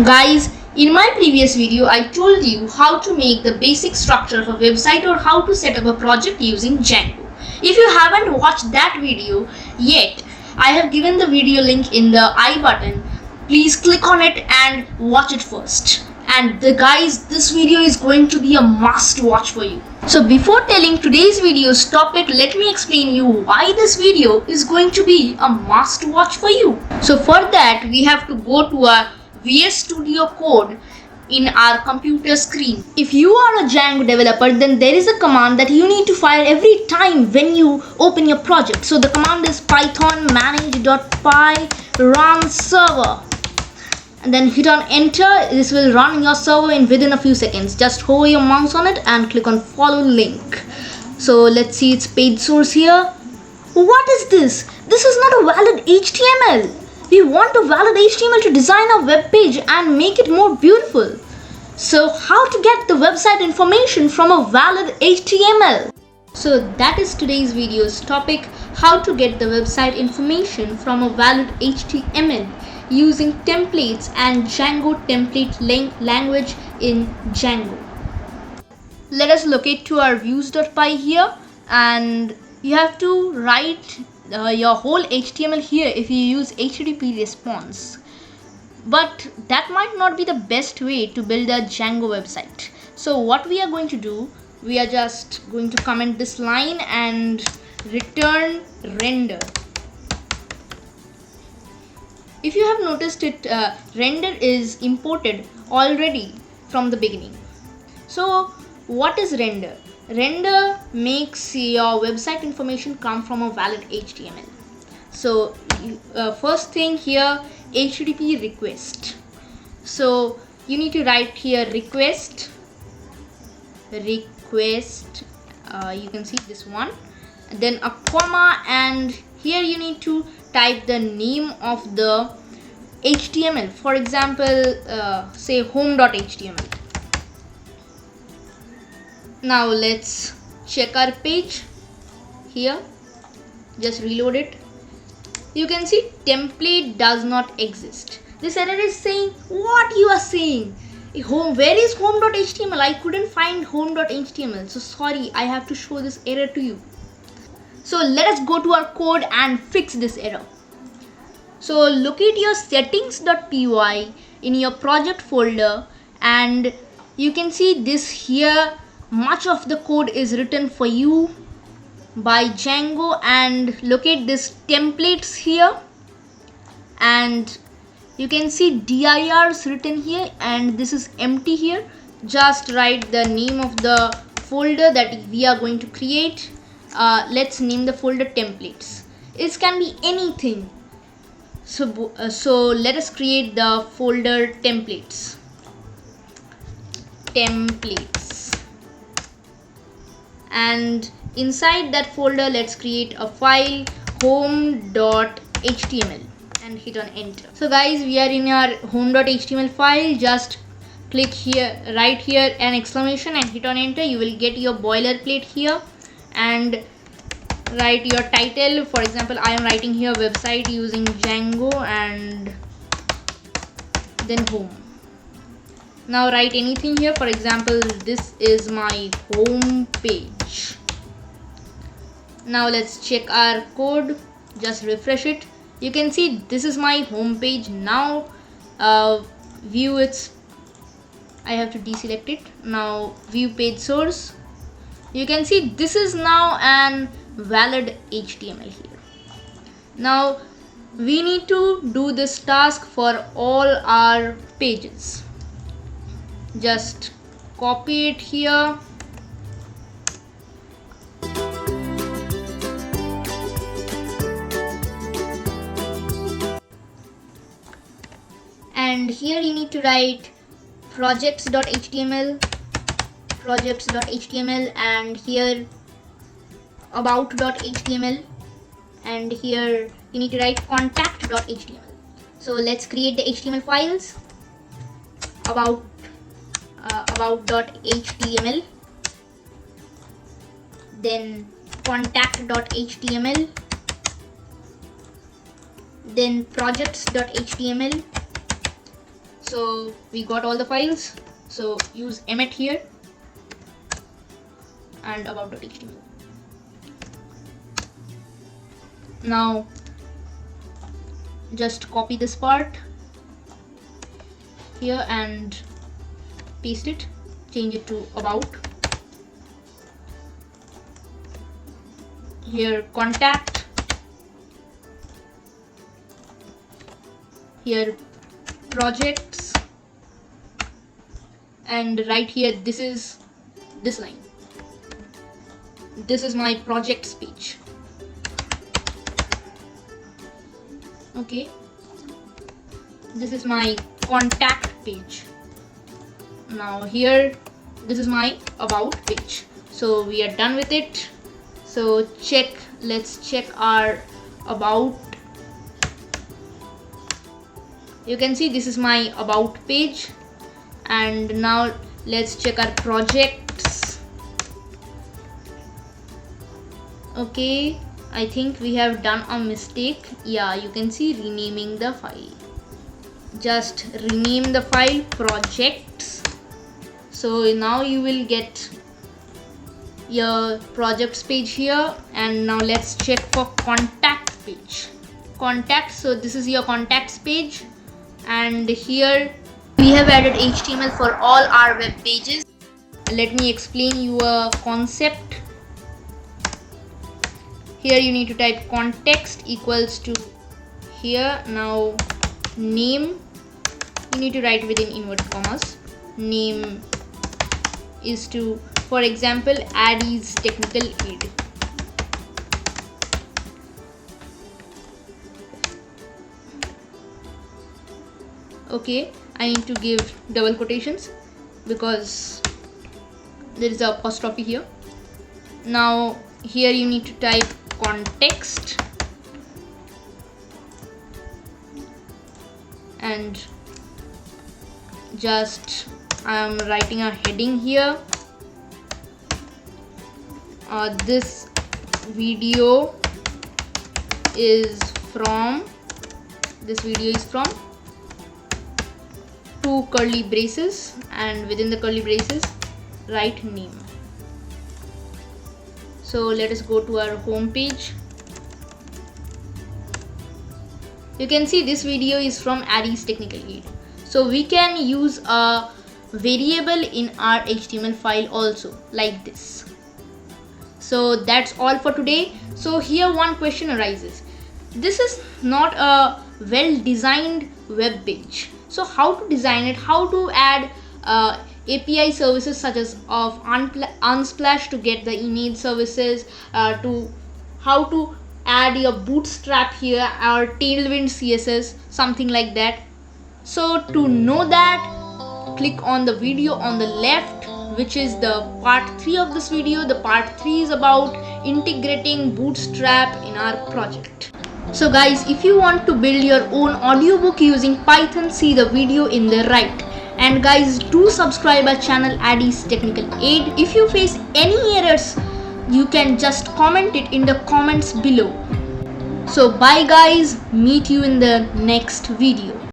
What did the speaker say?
Guys, in my previous video, I told you how to make the basic structure of a website or how to set up a project using Django. If you haven't watched that video yet, I have given the video link in the I button. Please click on it and watch it first. And guys, this video is going to be a must watch for you. So before telling today's video's topic, let me explain you why this video is going to be a must watch for you. So for that, we have to go to our VS Studio Code in our computer screen. If you are a Django developer, then there is a command that you need to fire every time when you open your project. So the command is python manage.py run server. And then hit on enter. This will run your server within a few seconds. Just hover your mouse on it and click on follow link. So let's see its page source here. What is this? This is not a valid HTML. We want a valid HTML to design a web page and make it more beautiful. So how to get the website information from a valid HTML? So that is today's video's topic, how to get the website information from a valid HTML using templates and Django template language in Django. Let us locate to our views.py here, and you have to write your whole HTML here if you use HTTP response. But that might not be the best way to build a Django website. So what we are going to do, we are just going to comment this line and return render. If you have noticed it, render is imported already from the beginning. So what is render? Render makes your website information come from a valid HTML. So first thing here, HTTP request. So you need to write here request. You can see this one, then a comma, and here you need to type the name of the HTML. For example, say home.html. Now let's check our page here. Just reload it. You can see template does not exist. This error is saying, what you are saying? Where is home.html? I couldn't find home.html. So sorry, I have to show this error to you. So let us go to our code and fix this error. So locate your settings.py in your project folder, and you can see this here. Much of the code is written for you by Django, and locate this templates here, and you can see dirs written here, and this is empty here. Just write the name of the folder that we are going to create. Let's name the folder templates. It can be anything. So let us create the folder templates. And inside that folder, let's create a file home.html and hit on enter. So guys, we are in our home.html file. Just click here, write here an exclamation and hit on enter. You will get your boilerplate here, and write your title. For example, I am writing here website using Django and then home. Now write anything here. For example, this is my home page. Now let's check our code. Just refresh it. You can see this is my home page. Now view its, I have to deselect it. Now view page source. You can see this is now an valid HTML here. Now we need to do this task for all our pages. Just copy it here, and here you need to write projects.html, and here about.html, and here you need to write contact.html. So let's create the HTML files. About.html, then contact.html, then projects.html. So we got all the files. So use emit here and about.html. Now just copy this part here and paste it, change it to about. Here contact, here projects, and right here this is this line. This is my projects page. Okay, this is my contact page. Now here this is my about page. So we are done with it. So let's check our about. You can see this is my about page, and now let's check our projects. Okay, I think we have done a mistake. Yeah, you can see renaming the file. Just rename the file projects. So now you will get your projects page here, and now let's check for contact page. Contact, so this is your contacts page, and here we have added HTML for all our web pages. Let me explain you a concept. Here you need to type context equals to here. Now name, you need to write within inverted commas. Name is to, for example, Addy's technical aid. Okay, I need to give double quotations because there is a apostrophe here. Now here you need to type context and just I am writing a heading here. This video is from two curly braces, and within the curly braces write name. So let us go to our home page. You can see this video is from Addy's technical aid. So we can use a variable in our HTML file also, like this. So that's all for today. So here one question arises. This is not a well designed web page. So how to design it, how to add API services such as of Unsplash to get the image services, to how to add your bootstrap here or tailwind CSS, something like that. So to know that, click on the video on the left, which is the part 3 of this video. The part 3 is about integrating bootstrap in our project. So guys, if you want to build your own audiobook using Python, see the video in the right. And guys, do subscribe our channel Addy's Technical Aid. If you face any errors, you can just comment it in the comments below. So bye guys, meet you in the next video.